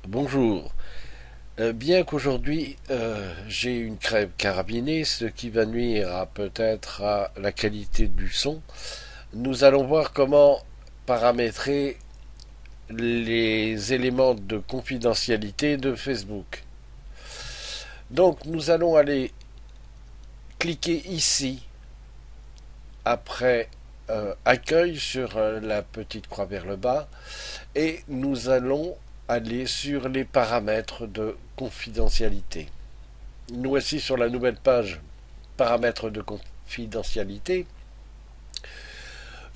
Bonjour. Bien qu'aujourd'hui j'ai une crève carabinée, ce qui va nuire peut-être à la qualité du son, nous allons voir comment paramétrer les éléments de confidentialité de Facebook. Donc nous allons aller cliquer ici après accueil sur la petite croix vers le bas et nous allons aller sur les paramètres de confidentialité. Nous voici sur la nouvelle page paramètres de confidentialité.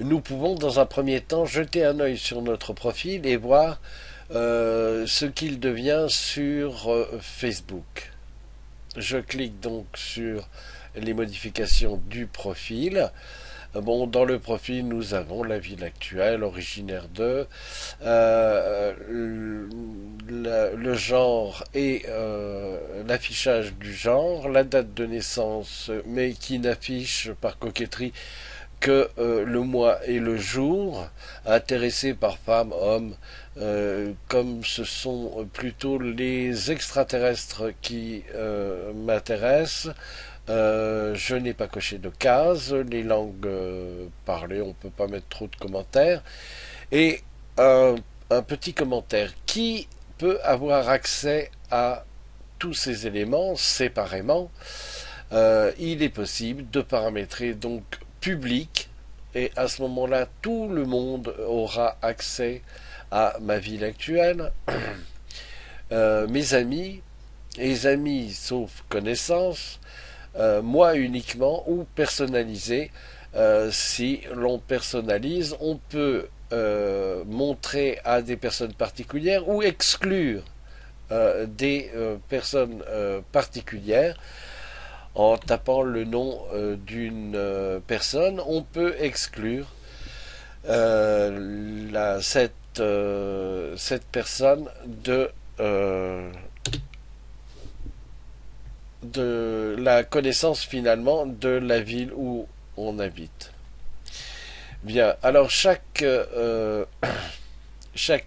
Nous pouvons dans un premier temps jeter un œil sur notre profil et voir ce qu'il devient sur Facebook. Je clique donc sur les modifications du profil. Bon, dans le profil, nous avons la ville actuelle, originaire de, le genre et l'affichage du genre, la date de naissance, mais qui n'affiche par coquetterie que le mois et le jour, intéressé par femmes, hommes, comme ce sont plutôt les extraterrestres qui m'intéressent. Je n'ai pas coché de cases, les langues parlées, on ne peut pas mettre trop de commentaires. Et un petit commentaire. Qui peut avoir accès à tous ces éléments séparément? Il est possible de paramétrer donc public, et à ce moment-là, tout le monde aura accès à ma ville actuelle, mes amis, les amis sauf connaissances, moi uniquement, ou personnalisé. Si l'on personnalise, on peut montrer à des personnes particulières ou exclure des personnes particulières. En tapant le nom d'une personne, on peut exclure cette personne de la connaissance finalement de la ville où on habite. Bien, alors chaque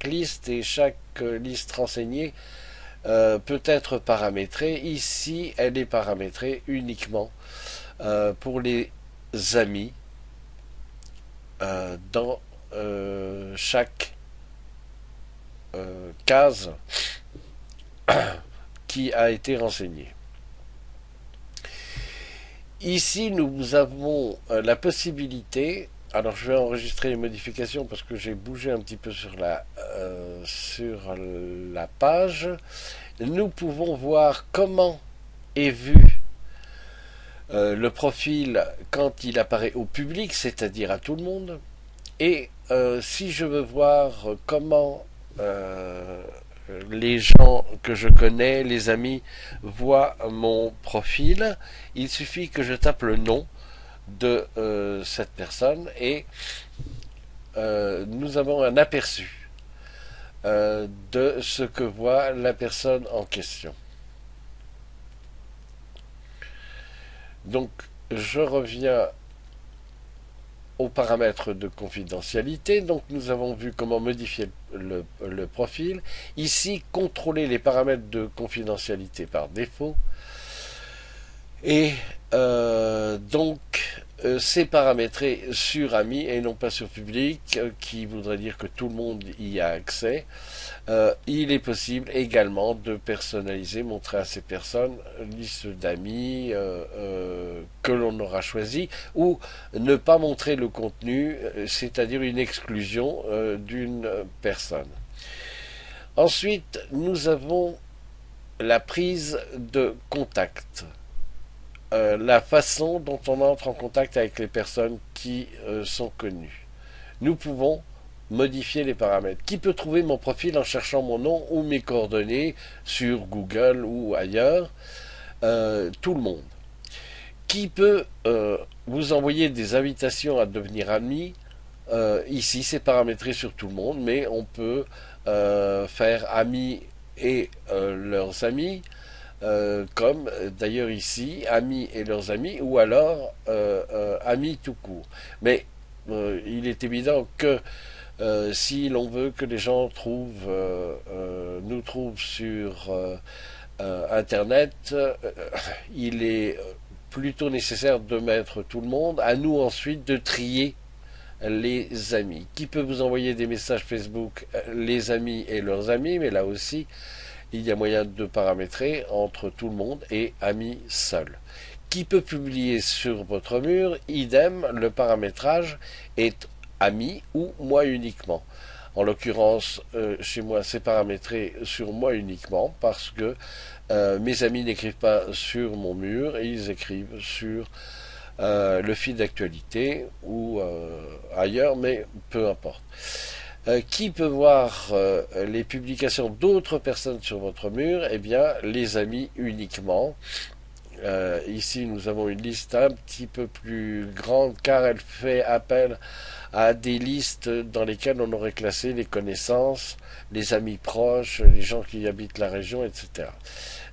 liste et chaque liste renseignée peut être paramétrée. Ici, elle est paramétrée uniquement pour les amis dans chaque case qui a été renseignée. Ici, nous avons la possibilité. Alors, je vais enregistrer les modifications parce que j'ai bougé un petit peu sur la page. Nous pouvons voir comment est vu le profil quand il apparaît au public, c'est-à-dire à tout le monde. Et si je veux voir comment les gens que je connais, les amis, voient mon profil, il suffit que je tape le nom de cette personne et nous avons un aperçu de ce que voit la personne en question. Donc, je reviens aux paramètres de confidentialité. Donc, nous avons vu comment modifier le profil. Ici, contrôler les paramètres de confidentialité par défaut. Et donc, c'est paramétré sur ami et non pas sur public, qui voudrait dire que tout le monde y a accès. Il est possible également de personnaliser, montrer à ces personnes une liste d'amis que l'on aura choisi, ou ne pas montrer le contenu, c'est-à-dire une exclusion d'une personne. Ensuite, nous avons la prise de contact. La façon dont on entre en contact avec les personnes qui sont connues. Nous pouvons modifier les paramètres. Qui peut trouver mon profil en cherchant mon nom ou mes coordonnées sur Google ou ailleurs? Tout le monde. Qui peut vous envoyer des invitations à devenir ami? Ici, c'est paramétré sur tout le monde, mais on peut faire amis et leurs amis. Comme d'ailleurs ici, amis et leurs amis, ou alors amis tout court. Mais il est évident que Si l'on veut que les gens nous trouvent sur Internet, il est plutôt nécessaire de mettre tout le monde, à nous ensuite de trier les amis. Qui peut vous envoyer des messages Facebook, les amis et leurs amis, mais là aussi, il y a moyen de paramétrer entre tout le monde et amis seuls. Qui peut publier sur votre mur, idem, le paramétrage est amis ou moi uniquement. En l'occurrence, chez moi, c'est paramétré sur moi uniquement parce que mes amis n'écrivent pas sur mon mur et ils écrivent sur le fil d'actualité ou ailleurs, mais peu importe. Qui peut voir les publications d'autres personnes sur votre mur? Eh bien, les amis uniquement. Ici, nous avons une liste un petit peu plus grande car elle fait appel à des listes dans lesquelles on aurait classé les connaissances, les amis proches, les gens qui habitent la région, etc.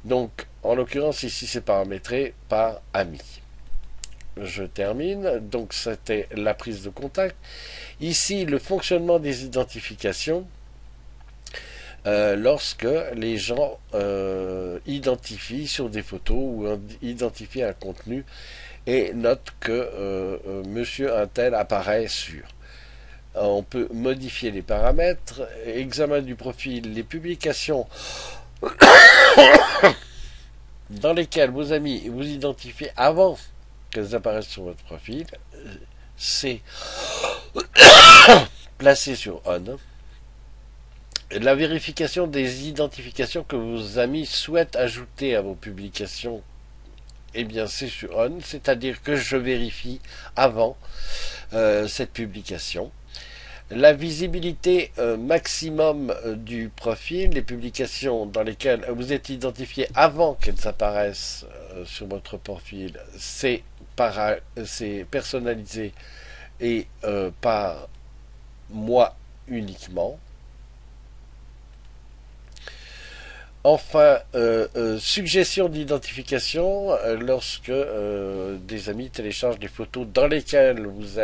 Donc, en l'occurrence, ici, c'est paramétré par amis. Je termine. Donc, c'était la prise de contact. Ici, le fonctionnement des identifications. Lorsque les gens identifient sur des photos ou identifient un contenu et notent que monsieur un tel apparaît sur. On peut modifier les paramètres, examen du profil, les publications dans lesquelles vos amis vous identifient avant qu'elles apparaissent sur votre profil, c'est placé sur on. La vérification des identifications que vos amis souhaitent ajouter à vos publications, eh bien c'est sur on, c'est-à-dire que je vérifie avant cette publication. La visibilité maximum du profil, les publications dans lesquelles vous êtes identifié avant qu'elles apparaissent sur votre profil, c'est personnalisé et par moi uniquement. Enfin, suggestion d'identification lorsque des amis téléchargent des photos dans lesquelles vous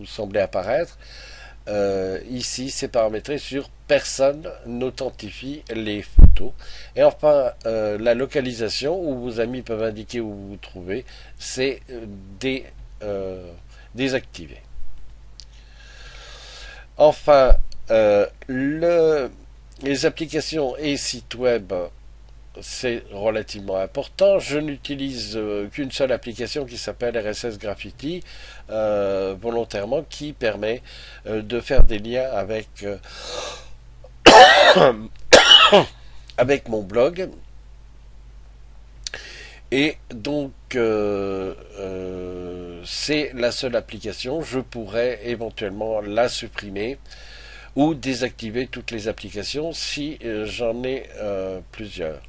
semblez apparaître. Ici, c'est paramétré sur personne n'authentifie les photos. Et enfin, la localisation où vos amis peuvent indiquer où vous vous trouvez, c'est désactivé. Enfin, les applications et sites web, c'est relativement important. Je n'utilise qu'une seule application qui s'appelle RSS Graffiti, volontairement, qui permet de faire des liens avec mon blog. Et donc, c'est la seule application. Je pourrais éventuellement la supprimer ou désactiver toutes les applications si j'en ai plusieurs.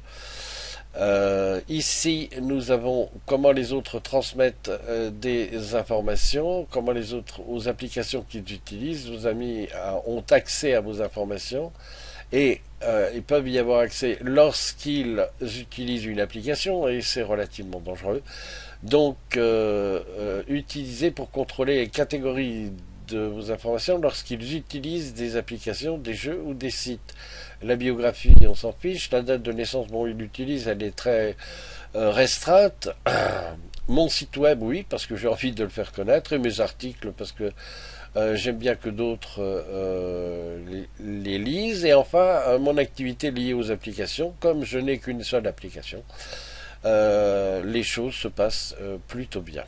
Ici, nous avons comment les autres transmettent des informations, comment les autres, aux applications qu'ils utilisent. Vos amis ont accès à vos informations et ils peuvent y avoir accès lorsqu'ils utilisent une application et c'est relativement dangereux. Donc, utilisez pour contrôler les catégories de vos informations lorsqu'ils utilisent des applications, des jeux ou des sites. La biographie, on s'en fiche. La date de naissance, bon, ils l'utilisent, elle est très restreinte. Mon site web, oui, parce que j'ai envie de le faire connaître, et mes articles, parce que j'aime bien que d'autres les lisent. Et enfin, mon activité liée aux applications, comme je n'ai qu'une seule application, les choses se passent plutôt bien.